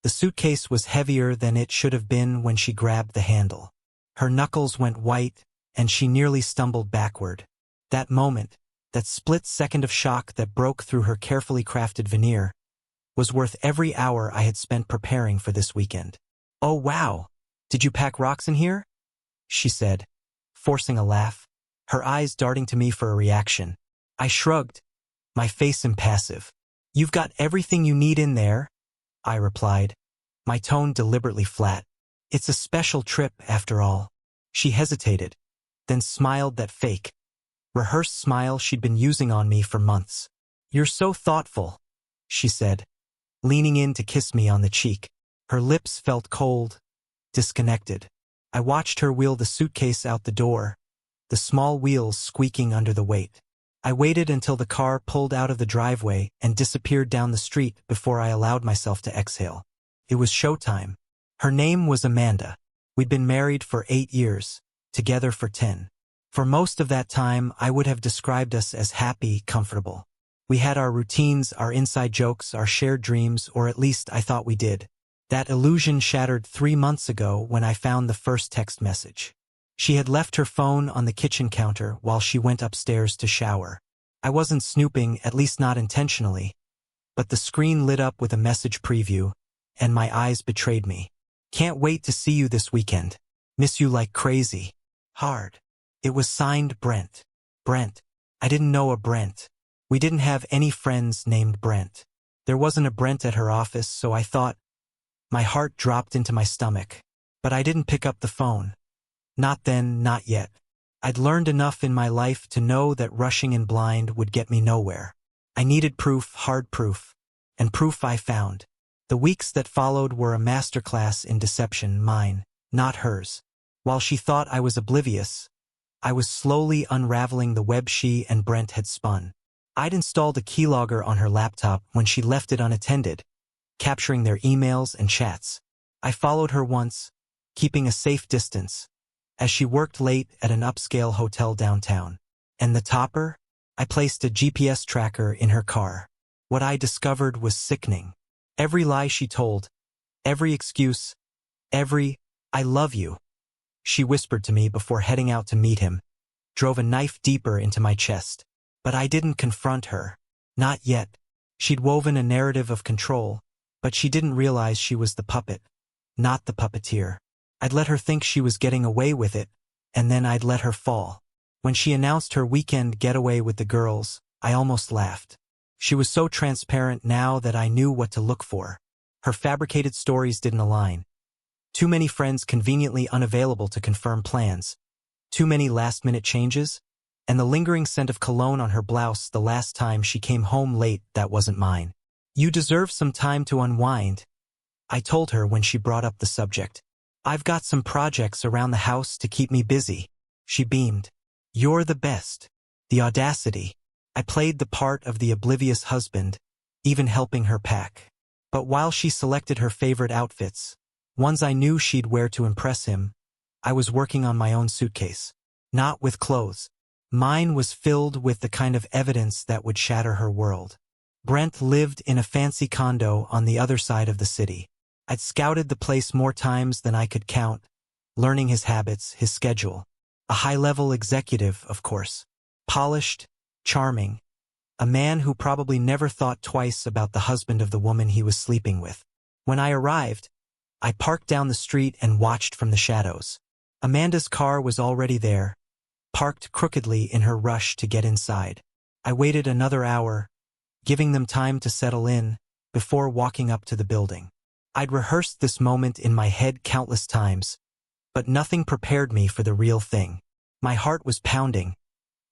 The suitcase was heavier than it should have been when she grabbed the handle. Her knuckles went white, and she nearly stumbled backward. That moment, that split second of shock that broke through her carefully crafted veneer, was worth every hour I had spent preparing for this weekend. "Oh wow, did you pack rocks in here?" she said, forcing a laugh, her eyes darting to me for a reaction. I shrugged, my face impassive. "You've got everything you need in there," I replied, my tone deliberately flat. "It's a special trip, after all." She hesitated, then smiled that fake, rehearsed smile she'd been using on me for months. "You're so thoughtful," she said, leaning in to kiss me on the cheek. Her lips felt cold, disconnected. I watched her wheel the suitcase out the door, the small wheels squeaking under the weight. I waited until the car pulled out of the driveway and disappeared down the street before I allowed myself to exhale. It was showtime. Her name was Amanda. We'd been married for 8 years, together for 10. For most of that time, I would have described us as happy, comfortable. We had our routines, our inside jokes, our shared dreams, or at least I thought we did. That illusion shattered 3 months ago when I found the first text message. She had left her phone on the kitchen counter while she went upstairs to shower. I wasn't snooping, at least not intentionally, but the screen lit up with a message preview, and my eyes betrayed me. "Can't wait to see you this weekend. Miss you like crazy. Hard." It was signed Brent. Brent. I didn't know a Brent. We didn't have any friends named Brent. There wasn't a Brent at her office, so I thought. My heart dropped into my stomach. But I didn't pick up the phone. Not then, not yet. I'd learned enough in my life to know that rushing in blind would get me nowhere. I needed proof, hard proof. And proof I found. The weeks that followed were a masterclass in deception, mine, not hers. While she thought I was oblivious, I was slowly unraveling the web she and Brent had spun. I'd installed a keylogger on her laptop when she left it unattended, capturing their emails and chats. I followed her once, keeping a safe distance, as she worked late at an upscale hotel downtown. And the topper? I placed a GPS tracker in her car. What I discovered was sickening. Every lie she told, every excuse, every "I love you," she whispered to me before heading out to meet him, drove a knife deeper into my chest. But I didn't confront her. Not yet. She'd woven a narrative of control, but she didn't realize she was the puppet, not the puppeteer. I'd let her think she was getting away with it, and then I'd let her fall. When she announced her weekend getaway with the girls, I almost laughed. She was so transparent now that I knew what to look for. Her fabricated stories didn't align. Too many friends conveniently unavailable to confirm plans. Too many last-minute changes, and the lingering scent of cologne on her blouse the last time she came home late that wasn't mine. "You deserve some time to unwind," I told her when she brought up the subject. "I've got some projects around the house to keep me busy." She beamed. "You're the best." The audacity. I played the part of the oblivious husband, even helping her pack. But while she selected her favorite outfits, ones I knew she'd wear to impress him, I was working on my own suitcase. Not with clothes. Mine was filled with the kind of evidence that would shatter her world. Brent lived in a fancy condo on the other side of the city. I'd scouted the place more times than I could count, learning his habits, his schedule. A high-level executive, of course. Polished, charming. A man who probably never thought twice about the husband of the woman he was sleeping with. When I arrived, I parked down the street and watched from the shadows. Amanda's car was already there, parked crookedly in her rush to get inside. I waited another hour, giving them time to settle in, before walking up to the building. I'd rehearsed this moment in my head countless times, but nothing prepared me for the real thing. My heart was pounding,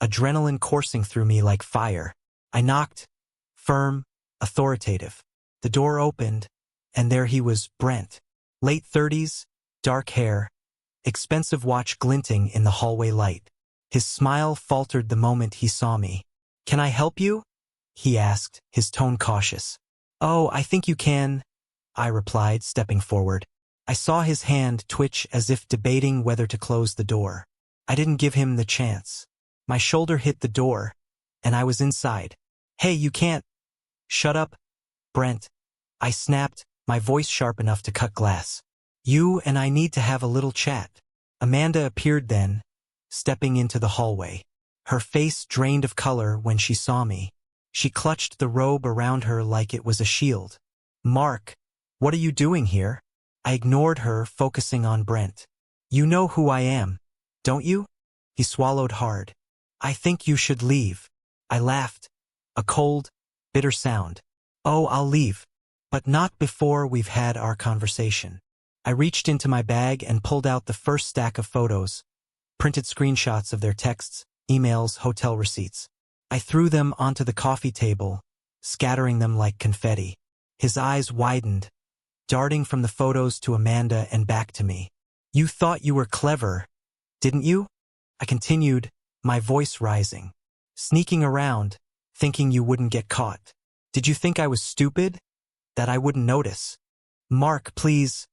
adrenaline coursing through me like fire. I knocked, firm, authoritative. The door opened, and there he was, Brent. Late 30s, dark hair, expensive watch glinting in the hallway light. His smile faltered the moment he saw me. "Can I help you?" he asked, his tone cautious. "Oh, I think you can," I replied, stepping forward. I saw his hand twitch as if debating whether to close the door. I didn't give him the chance. My shoulder hit the door, and I was inside. "Hey, you can't." "Shut up, Brent," I snapped, my voice sharp enough to cut glass. You and I need to have a little chat. Amanda appeared then, stepping into the hallway. Her face drained of color when she saw me. She clutched the robe around her like it was a shield. Mark, what are you doing here? I ignored her, focusing on Brent. You know who I am, don't you? He swallowed hard. I think you should leave. I laughed. A cold, bitter sound. Oh, I'll leave. But not before we've had our conversation. I reached into my bag and pulled out the first stack of photos, printed screenshots of their texts, emails, hotel receipts. I threw them onto the coffee table, scattering them like confetti. His eyes widened, darting from the photos to Amanda and back to me. You thought you were clever, didn't you? I continued, my voice rising. Sneaking around, thinking you wouldn't get caught. Did you think I was stupid? That I wouldn't notice? Mark, please.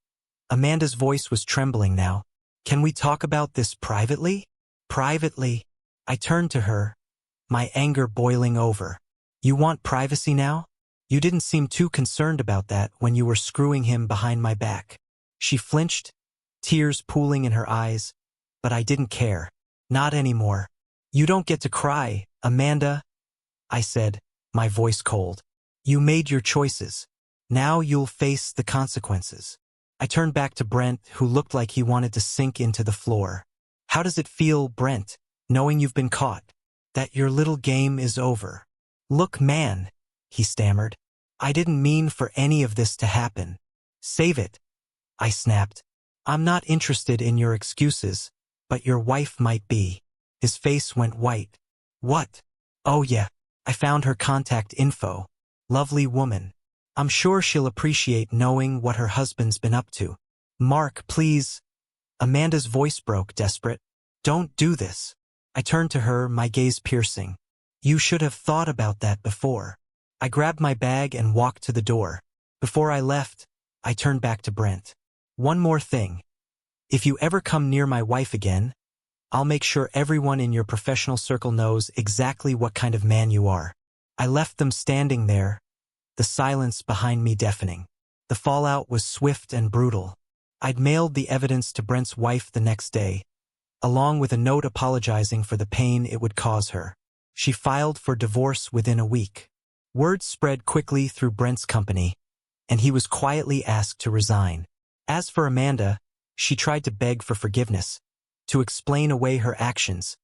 Amanda's voice was trembling now. Can we talk about this privately? Privately. I turned to her, my anger boiling over. You want privacy now? You didn't seem too concerned about that when you were screwing him behind my back. She flinched, tears pooling in her eyes, but I didn't care. Not anymore. You don't get to cry, Amanda, I said, my voice cold. You made your choices. Now you'll face the consequences. I turned back to Brent, who looked like he wanted to sink into the floor. How does it feel, Brent, knowing you've been caught? That your little game is over? Look, man, he stammered. I didn't mean for any of this to happen. Save it, I snapped. I'm not interested in your excuses, but your wife might be. His face went white. What? Oh yeah, I found her contact info. Lovely woman. I'm sure she'll appreciate knowing what her husband's been up to. Mark, please. Amanda's voice broke, desperate. Don't do this. I turned to her, my gaze piercing. You should have thought about that before. I grabbed my bag and walked to the door. Before I left, I turned back to Brent. One more thing. If you ever come near my wife again, I'll make sure everyone in your professional circle knows exactly what kind of man you are. I left them standing there, the silence behind me deafening. The fallout was swift and brutal. I'd mailed the evidence to Brent's wife the next day, along with a note apologizing for the pain it would cause her. She filed for divorce within a week. Word spread quickly through Brent's company, and he was quietly asked to resign. As for Amanda, she tried to beg for forgiveness, to explain away her actions,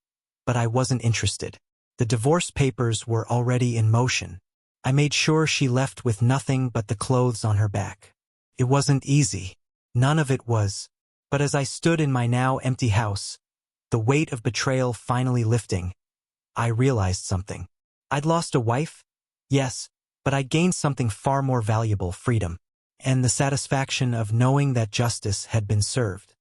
but I wasn't interested. The divorce papers were already in motion. I made sure she left with nothing but the clothes on her back. It wasn't easy. None of it was. But as I stood in my now empty house, the weight of betrayal finally lifting, I realized something. I'd lost a wife, yes, but I'd gained something far more valuable, freedom, and the satisfaction of knowing that justice had been served.